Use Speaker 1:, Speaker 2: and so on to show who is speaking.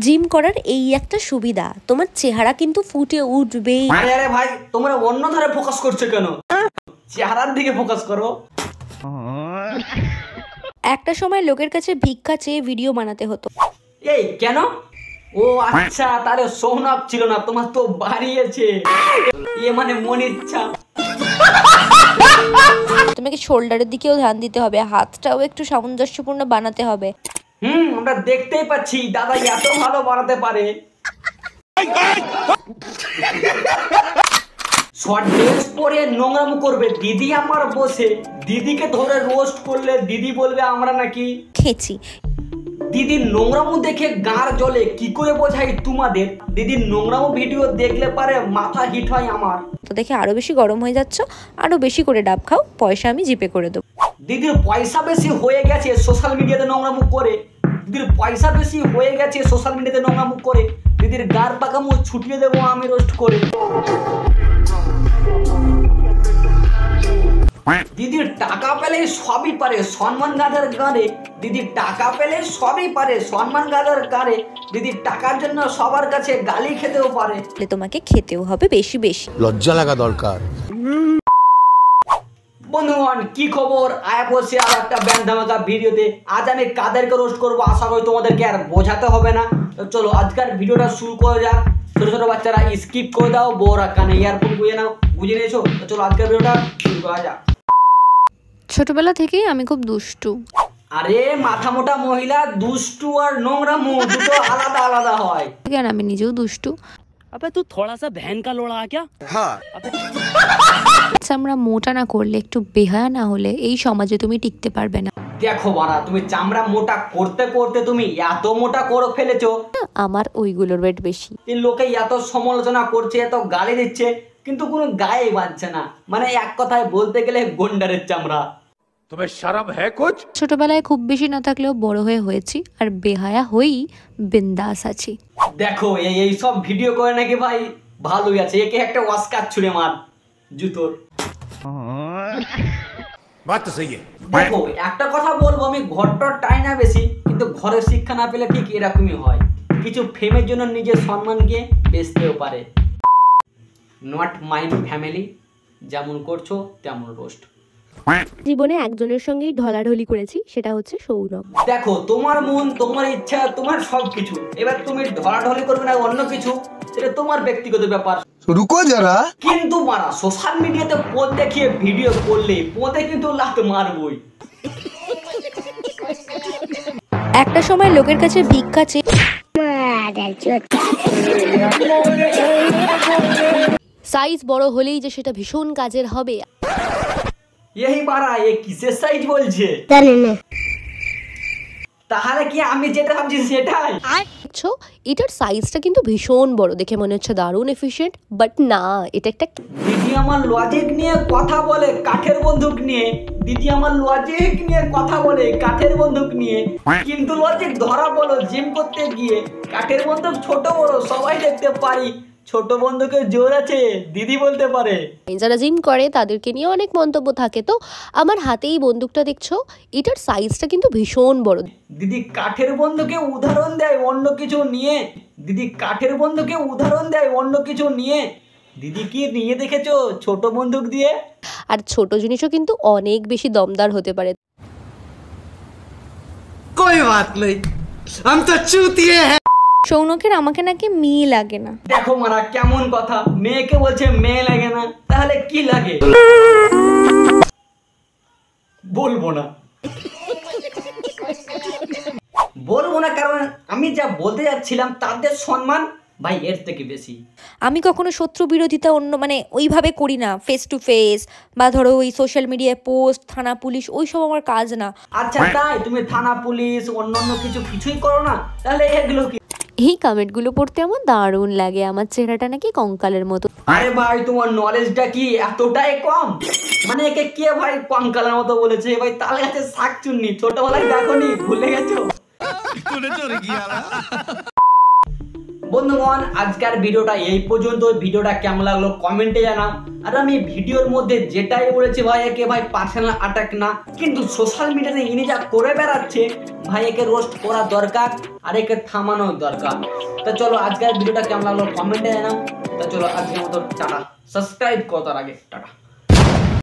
Speaker 1: Gym করার এই একটা সুবিধা, তোমার চেহারা কিন্তু ফুটে উঠবে।
Speaker 2: আরে ভাই তোমরা অন্য ধারে ফোকাস করছো কেন? চেহারার দিকে ফোকাস করো।
Speaker 1: একটা সময় লোকের কাছে ভিক্ষা চেয়ে ভিডিও বানাতে হতো।
Speaker 2: এই কেন? ও আচ্ছা, তাহলে সোহনাপ ছিল না, তোমার তো বাড়িয়েছে। মানে মন ইচ্ছা।
Speaker 1: তোমাকে শোল্ডারের দিকেও ধ্যান দিতে হবে, হাতটাও একটু সামঞ্জস্যপূর্ণ বানাতে হবে।
Speaker 2: আমরা দেখতেই পাচ্ছি দাদা এত ভালো বানাতে পারে। শর্ট ড্রেস পরে নোংরামো করবে দিদি আমার বসে, দিদিকে ধরে রোস্ট করলে দিদি বলবে আমরা নাকি
Speaker 1: খেছি।
Speaker 2: দিদির নোংরামো দেখে গাঁর জ্বলে, কি করে বোঝাই তোমাদের? দিদির নোংরামো ভিডিও দেখলে পারে মাথা হিট হয় আমার।
Speaker 1: তো দেখে আরো বেশি গরম হয়ে যাচ্ছ, আরো বেশি করে ডাব খাও, পয়সা আমি জিপে করে দেবো।
Speaker 2: দিদির পয়সা বেশি হয়ে গেছে সোশ্যাল মিডিয়াতে নোংরামো করে, দিদির পয়সা বেশি হয়ে গেছে সোশ্যাল মিডিয়াতে নোংরামো করে, দিদির গার পাকামো ছুটিয়ে দেবো আমি রোস্ট করে। দিদির টাকা পেলে সবই পারে সম্মান গাঁদার গাঁরে, দিদির টাকা পেলে সবই পারে সম্মান গাঁদার গাঁরে, দিদির টাকার জন্য সবার কাছে গালি খেতেও পারে।
Speaker 1: তোমাকে খেতেও হবে বেশি বেশি।
Speaker 3: লজ্জা লাগা দরকার।
Speaker 2: বন্ধুগণ কি খবর? আয়া বসে আর একটা ব্যান্ড ধামাকা ভিডিওতে। আজ আমি কাদেরকে রোস্ট করবো আশা করি তোমাদেরকে আর বোঝাতে হবে না। তো চলো আজকের ভিডিওটা শুরু করে যাক। ছোট ছোট বাচ্চারা স্কিপ করে দাও, বড়রা কানে ইয়ারফোন বুঝে নাও, বুঝে নিয়েছো? তো চলো আজকের ভিডিওটা শুরু করা যাক।
Speaker 1: ছোটবেলা থেকেই আমি খুব দুষ্টু।
Speaker 2: আরে মাথা মোটা মহিলা, দুষ্টু আর নোংরা মুখ দুটো আলাদা আলাদা হয়।
Speaker 1: কেন আমি নিজেও দুষ্টু।
Speaker 4: अबे तू थोड़ा सा बहन का लोड़ा क्या?
Speaker 3: हाँ।
Speaker 1: আমরা মোটা না করলে, একটু বেহায়া না হলে এই সমাজে তুমি টিকতে পারবে না।
Speaker 2: দেখো বাড়া, তুমি চামড়া মোটা করতে করতে তুমি এত মোটা করে ফেলেছো,
Speaker 1: আমার ওইগুলোর ওয়েট বেশি।
Speaker 2: লোকে এত সমালোচনা করছে, এত গালি দিচ্ছে, কিন্তু কোনো গায়ে বাঁধছে না। মানে এক কথায় বলতে গেলে গন্ডারের চামড়া।
Speaker 3: तुम्हें शर्म है कुछ?
Speaker 1: ছোটবেলায় খুব বেশি না থাকলেও বড় হয়েছি, আর বেহায়া হয়েই বিন্দাস আছি।
Speaker 2: দেখো এই সব ভিডিও করে নাকি ভাই ভালোই আছে, একে একটা অস্কার ছুড়ে মার জুতোর।
Speaker 3: बात तो सही है।
Speaker 2: দেখো একটা কথা বলবো, আমি ঘরটার টাই না বেশি, কিন্তু ঘরের শিক্ষা না পেলে ঠিক এরকমই হয়। কিছু ফেমের জন্য নিজের সম্মানকে বেচতেও পারে। নট মাই ফ্যামিলি, যেমন করছো তেমন রোস্ট।
Speaker 1: জীবনে একজনের সঙ্গেই ঢলাঢলি করেছি, সেটা হচ্ছে সৌরভ।
Speaker 2: দেখো তোমার মন, তোমার ইচ্ছা, তোমার সবকিছু। এবার তুমি ঢলাঢলি করবে না অন্য কিছু, সেটা তোমার ব্যক্তিগত ব্যাপার।
Speaker 3: रुको जरा।
Speaker 2: কিন্তু মারা সোশ্যাল মিডিয়াতে পোদ দেখিয়ে ভিডিও করলে পোদে কিন্তু লাত মারবই।
Speaker 1: একটা সময় লোকের কাছে ভিক্ষা চেয়ে সাইজ বড় হলেই যে সেটা ভীষণ কাজের হবে।
Speaker 2: এই মারা এ কিসের সাইজ বলছে? তাহলে কি আমি যেটা ভাবছি সেটাই?
Speaker 1: আচ্ছা, এটার সাইজটা কিন্তু ভীষণ বড়, দেখে মনে হচ্ছে দারুণ এফিশিয়েন্ট, বাট না, এটা একটা।
Speaker 2: দিদি আমার লজিক নিয়ে কথা বলে কাঠের বন্দুক নিয়ে, দিদি আমার লজিক নিয়ে কথা বলে কাঠের বন্দুক নিয়ে, কিন্তু লজিক ধরা বলো জিম করতে গিয়ে। কাঠের বন্দুক ছোট বড় সবাই দেখতে পারি, ছোট বন্দুকের জোর আছে দিদি বলতে পারে।
Speaker 1: যারা জিম করে তাদেরকে নিয়ে অনেক মন্তব্য থাকে, তো আমার হাতেই বন্দুকটা দেখছো, এটার সাইজটা কিন্তু ভীষণ বড়।
Speaker 2: দিদি কাঠের বন্দুকে উদাহরণ দেয় অন্য কিছু নিয়ে, দিদি কাঠের বন্দুকে উদাহরণ দেয় অন্য কিছু নিয়ে। দিদি কি নিয়ে দেখেছো ছোট বন্দুক দিয়ে?
Speaker 1: আর ছোট জিনিসও কিন্তু অনেক বেশি দমদার হতে পারে।
Speaker 5: कोई बात नहीं, हम तो चूतिए हैं।
Speaker 1: সৌনকের আমাকে নাকি মেয়ে লাগে না।
Speaker 2: দেখো মারা কেমন কথা, মেয়েকে বলছে মেয়ে লাগে না, তাহলে কি লাগে? বলবো না, বলবো না, কারণ আমি যা বলতে যাচ্ছিলাম তাদের সম্মান ভাই এর থেকে বেশি।
Speaker 1: আমি কখনো শত্রু বিরোধিতা ওইভাবে করি না, ফেস টু ফেস, বা ধরো ওই সোশ্যাল মিডিয়ায় পোস্ট, থানা পুলিশ, ওইসব আমার কাজ না।
Speaker 2: আচ্ছা তাই তুমি থানা পুলিশ অন্য কিছুই করো না, তাহলে এগুলো কি?
Speaker 1: এই কমেন্টগুলো পড়তে আমার দারুণ লাগে, আমার চেহারাটা নাকি কঙ্কালের মতো।
Speaker 2: আরে ভাই তোমার নলেজটা কি এতটাই কম? মানে একে কে ভাই কঙ্কালের মতো বলেছে? ভাই তাল গাছে শাক চুন্নি ছোটবেলায় দেখোনি, ভুলে গেছো? বন্ধুগণ আজকের ভিডিওটা এই পর্যন্ত। ভিডিওটা কেমন লাগলো কমেন্টে জানাও। আর আমি ভিডিওর মধ্যে যেটাই বলেছি ভাই, একে ভাই পার্সোনাল অ্যাটাক না, কিন্তু সোশ্যাল মিডিয়াতে ইনি যা করে বেড়াচ্ছে ভাই, একে রোস্ট করা দরকার আর একে থামানো দরকার। তা চলো আজকের ভিডিওটা কেমন লাগলো কমেন্টে জানাও। তা চলো আজকের মতো টাটা। সাবস্ক্রাইব করো তার আগে, টাটা।